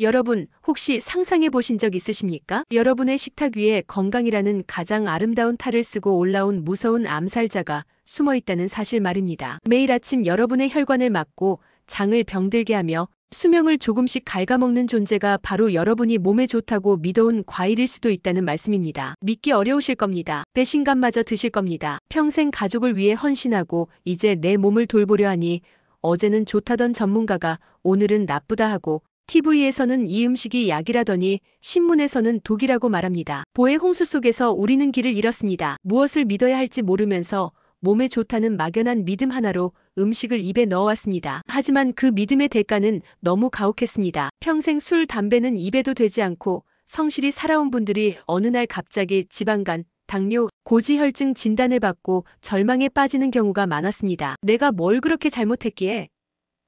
여러분, 혹시 상상해 보신 적 있으십니까? 여러분의 식탁 위에 건강이라는 가장 아름다운 탈을 쓰고 올라온 무서운 암살자가 숨어 있다는 사실 말입니다. 매일 아침 여러분의 혈관을 막고 장을 병들게 하며 수명을 조금씩 갉아먹는 존재가 바로 여러분이 몸에 좋다고 믿어온 과일일 수도 있다는 말씀입니다. 믿기 어려우실 겁니다. 배신감마저 드실 겁니다. 평생 가족을 위해 헌신하고 이제 내 몸을 돌보려 하니 어제는 좋다던 전문가가 오늘은 나쁘다 하고 TV에서는 이 음식이 약이라더니 신문에서는 독이라고 말합니다. 보의 홍수 속에서 우리는 길을 잃었습니다. 무엇을 믿어야 할지 모르면서 몸에 좋다는 막연한 믿음 하나로 음식을 입에 넣어왔습니다. 하지만 그 믿음의 대가는 너무 가혹했습니다. 평생 술, 담배는 입에도 되지 않고 성실히 살아온 분들이 어느 날 갑자기 지방간, 당뇨, 고지혈증 진단을 받고 절망에 빠지는 경우가 많았습니다. 내가 뭘 그렇게 잘못했기에?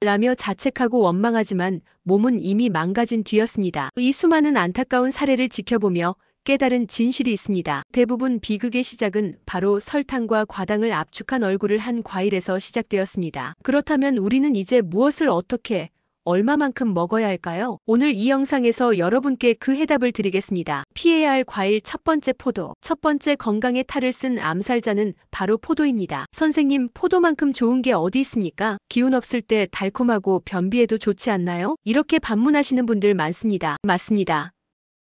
라며 자책하고 원망하지만 몸은 이미 망가진 뒤였습니다. 이 수많은 안타까운 사례를 지켜보며 깨달은 진실이 있습니다. 대부분 비극의 시작은 바로 설탕과 과당을 압축한 얼굴을 한 과일에서 시작되었습니다. 그렇다면 우리는 이제 무엇을 어떻게, 얼마만큼 먹어야 할까요? 오늘 이 영상에서 여러분께 그 해답을 드리겠습니다. 피해야 할 과일 첫 번째, 포도. 첫 번째 건강의 탈을 쓴 암살자는 바로 포도입니다. 선생님, 포도만큼 좋은 게 어디 있습니까? 기운 없을 때 달콤하고 변비에도 좋지 않나요? 이렇게 반문하시는 분들 많습니다. 맞습니다.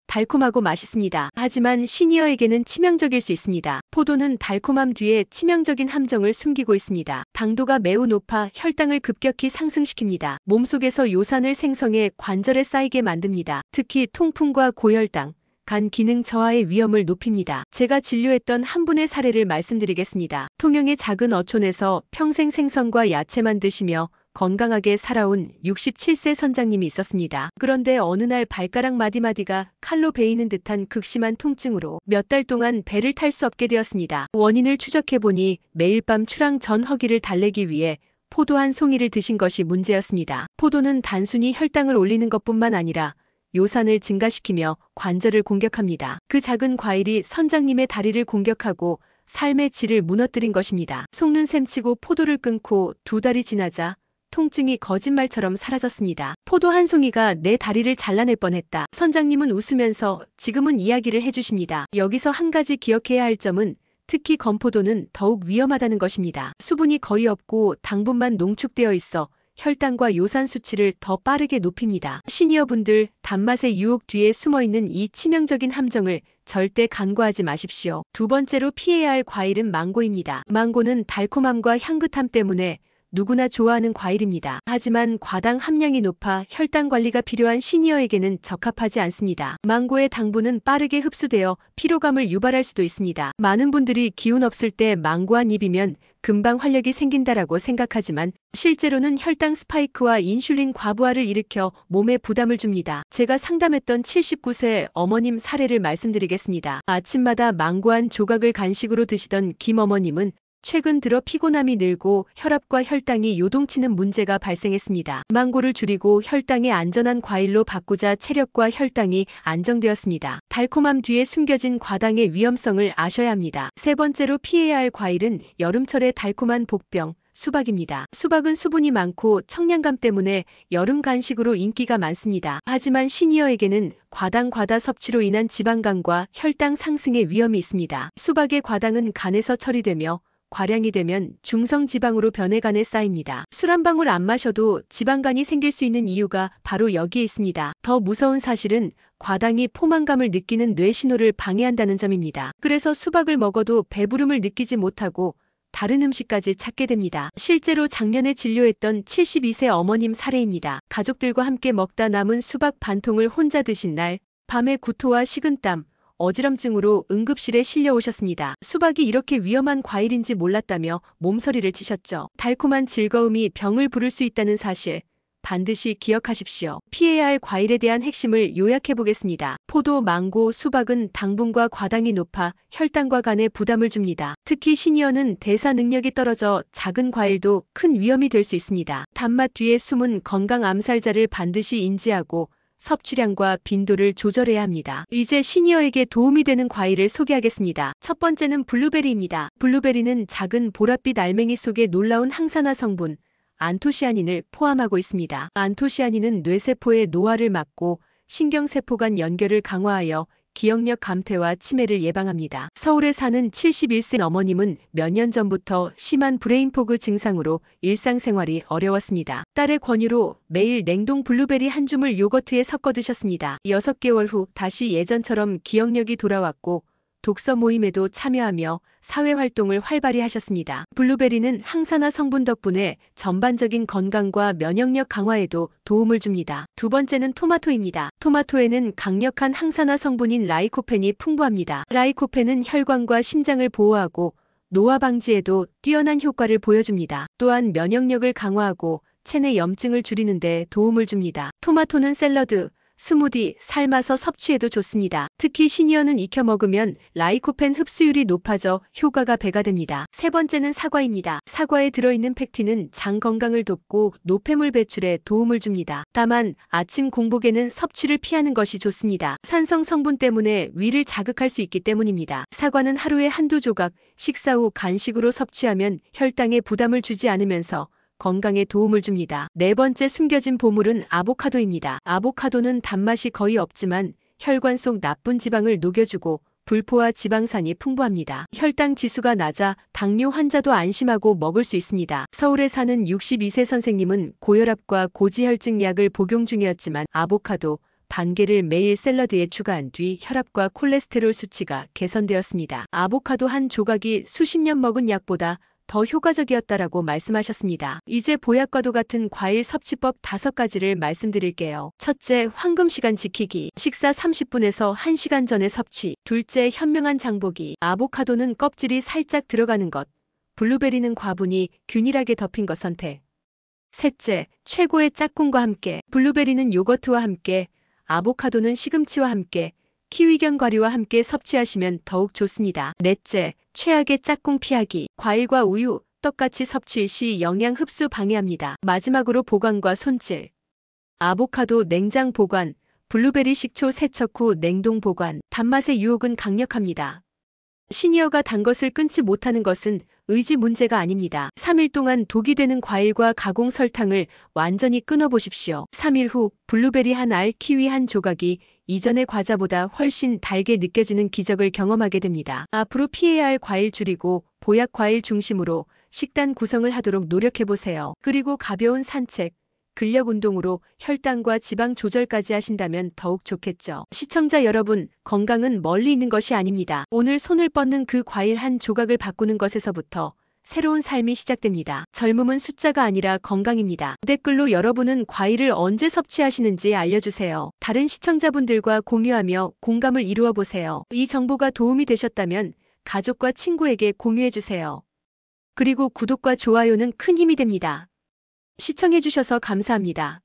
달콤하고 맛있습니다. 하지만 시니어에게는 치명적일 수 있습니다. 포도는 달콤함 뒤에 치명적인 함정을 숨기고 있습니다. 당도가 매우 높아 혈당을 급격히 상승시킵니다. 몸속에서 요산을 생성해 관절에 쌓이게 만듭니다. 특히 통풍과 고혈당, 간 기능 저하의 위험을 높입니다. 제가 진료했던 한 분의 사례를 말씀드리겠습니다. 통영의 작은 어촌에서 평생 생선과 야채만 드시며 건강하게 살아온 67세 선장님이 있었습니다. 그런데 어느 날 발가락 마디마디가 칼로 베이는 듯한 극심한 통증으로 몇 달 동안 배를 탈 수 없게 되었습니다. 원인을 추적해보니 매일 밤 출항 전 허기를 달래기 위해 포도 한 송이를 드신 것이 문제였습니다. 포도는 단순히 혈당을 올리는 것뿐만 아니라 요산을 증가시키며 관절을 공격합니다. 그 작은 과일이 선장님의 다리를 공격하고 삶의 질을 무너뜨린 것입니다. 속는 셈치고 포도를 끊고 2달이 지나자 통증이 거짓말처럼 사라졌습니다. 포도 한 송이가 내 다리를 잘라낼 뻔했다. 선장님은 웃으면서 지금은 이야기를 해주십니다. 여기서 한 가지 기억해야 할 점은 특히 건포도는 더욱 위험하다는 것입니다. 수분이 거의 없고 당분만 농축되어 있어 혈당과 요산 수치를 더 빠르게 높입니다. 시니어분들, 단맛의 유혹 뒤에 숨어있는 이 치명적인 함정을 절대 간과하지 마십시오. 두 번째로 피해야 할 과일은 망고입니다. 망고는 달콤함과 향긋함 때문에 누구나 좋아하는 과일입니다. 하지만 과당 함량이 높아 혈당 관리가 필요한 시니어에게는 적합하지 않습니다. 망고의 당분은 빠르게 흡수되어 피로감을 유발할 수도 있습니다. 많은 분들이 기운 없을 때 망고 한 입이면 금방 활력이 생긴다라고 생각하지만 실제로는 혈당 스파이크와 인슐린 과부하를 일으켜 몸에 부담을 줍니다. 제가 상담했던 79세 어머님 사례를 말씀드리겠습니다. 아침마다 망고 한 조각을 간식으로 드시던 김 어머님은 최근 들어 피곤함이 늘고 혈압과 혈당이 요동치는 문제가 발생했습니다. 망고를 줄이고 혈당에 안전한 과일로 바꾸자 체력과 혈당이 안정되었습니다. 달콤함 뒤에 숨겨진 과당의 위험성을 아셔야 합니다. 세 번째로 피해야 할 과일은 여름철의 달콤한 복병, 수박입니다. 수박은 수분이 많고 청량감 때문에 여름 간식으로 인기가 많습니다. 하지만 시니어에게는 과다 섭취로 인한 지방간과 혈당 상승의 위험이 있습니다. 수박의 과당은 간에서 처리되며 과량이 되면 중성지방으로 변해간에 쌓입니다. 술 한 방울 안 마셔도 지방간이 생길 수 있는 이유가 바로 여기에 있습니다. 더 무서운 사실은 과당이 포만감을 느끼는 뇌 신호를 방해한다는 점입니다. 그래서 수박을 먹어도 배부름을 느끼지 못하고 다른 음식까지 찾게 됩니다. 실제로 작년에 진료했던 72세 어머님 사례입니다. 가족들과 함께 먹다 남은 수박 반통을 혼자 드신 날, 밤에 구토와 식은땀, 어지럼증으로 응급실에 실려오셨습니다. 수박이 이렇게 위험한 과일인지 몰랐다며 몸서리를 치셨죠. 달콤한 즐거움이 병을 부를 수 있다는 사실 반드시 기억하십시오. 피해야 할 과일에 대한 핵심을 요약해 보겠습니다. 포도, 망고, 수박은 당분과 과당이 높아 혈당과 간에 부담을 줍니다. 특히 시니어는 대사 능력이 떨어져 작은 과일도 큰 위험이 될 수 있습니다. 단맛 뒤에 숨은 건강 암살자를 반드시 인지하고 섭취량과 빈도를 조절해야 합니다. 이제 시니어에게 도움이 되는 과일을 소개하겠습니다. 첫 번째는 블루베리입니다. 블루베리는 작은 보랏빛 알맹이 속에 놀라운 항산화 성분, 안토시아닌을 포함하고 있습니다. 안토시아닌은 뇌세포의 노화를 막고 신경세포 간 연결을 강화하여 기억력 감퇴와 치매를 예방합니다. 서울에 사는 71세 어머님은 몇 년 전부터 심한 브레인포그 증상으로 일상생활이 어려웠습니다. 딸의 권유로 매일 냉동 블루베리 한 줌을 요거트에 섞어 드셨습니다. 6개월 후 다시 예전처럼 기억력이 돌아왔고 독서 모임에도 참여하며 사회활동을 활발히 하셨습니다. 블루베리는 항산화 성분 덕분에 전반적인 건강과 면역력 강화에도 도움을 줍니다. 두 번째는 토마토입니다. 토마토에는 강력한 항산화 성분인 라이코펜이 풍부합니다. 라이코펜은 혈관과 심장을 보호하고 노화 방지에도 뛰어난 효과를 보여줍니다. 또한 면역력을 강화하고 체내 염증을 줄이는 데 도움을 줍니다. 토마토는 샐러드, 스무디, 삶아서 섭취해도 좋습니다. 특히 시니어는 익혀 먹으면 라이코펜 흡수율이 높아져 효과가 배가 됩니다. 세 번째는 사과입니다. 사과에 들어있는 펙틴은 장 건강을 돕고 노폐물 배출에 도움을 줍니다. 다만 아침 공복에는 섭취를 피하는 것이 좋습니다. 산성 성분 때문에 위를 자극할 수 있기 때문입니다. 사과는 하루에 한두 조각, 식사 후 간식으로 섭취하면 혈당에 부담을 주지 않으면서 건강에 도움을 줍니다. 네 번째 숨겨진 보물은 아보카도입니다. 아보카도는 단맛이 거의 없지만 혈관 속 나쁜 지방을 녹여주고 불포화 지방산이 풍부합니다. 혈당 지수가 낮아 당뇨 환자도 안심하고 먹을 수 있습니다. 서울에 사는 62세 선생님은 고혈압과 고지혈증 약을 복용 중이었지만 아보카도 반 개를 매일 샐러드에 추가한 뒤 혈압과 콜레스테롤 수치가 개선되었습니다. 아보카도 한 조각이 수십 년 먹은 약보다 더 효과적이었다라고 말씀하셨습니다. 이제 보약과도 같은 과일 섭취법 5가지를 말씀드릴게요. 첫째, 황금 시간 지키기. 식사 30분에서 1시간 전에 섭취. 둘째, 현명한 장보기. 아보카도는 껍질이 살짝 들어가는 것. 블루베리는 과분히 균일하게 덮인 것 선택. 셋째, 최고의 짝꿍과 함께. 블루베리는 요거트와 함께, 아보카도는 시금치와 함께, 키위견 과류와 함께 섭취하시면 더욱 좋습니다. 넷째, 최악의 짝꿍 피하기. 과일과 우유, 떡같이 섭취 시 영양 흡수 방해합니다. 마지막으로 보관과 손질. 아보카도 냉장 보관, 블루베리 식초 세척 후 냉동 보관. 단맛의 유혹은 강력합니다. 시니어가 단 것을 끊지 못하는 것은 의지 문제가 아닙니다. 3일 동안 독이 되는 과일과 가공 설탕을 완전히 끊어보십시오. 3일 후 블루베리 한 알, 키위 한 조각이 이전의 과자보다 훨씬 달게 느껴지는 기적을 경험하게 됩니다. 앞으로 피해야 할 과일 줄이고 보약 과일 중심으로 식단 구성을 하도록 노력해보세요. 그리고 가벼운 산책, 근력 운동으로 혈당과 지방 조절까지 하신다면 더욱 좋겠죠. 시청자 여러분, 건강은 멀리 있는 것이 아닙니다. 오늘 손을 뻗는 그 과일 한 조각을 바꾸는 것에서부터 새로운 삶이 시작됩니다. 젊음은 숫자가 아니라 건강입니다. 댓글로 여러분은 과일을 언제 섭취하시는지 알려주세요. 다른 시청자분들과 공유하며 공감을 이루어 보세요. 이 정보가 도움이 되셨다면 가족과 친구에게 공유해주세요. 그리고 구독과 좋아요는 큰 힘이 됩니다. 시청해주셔서 감사합니다.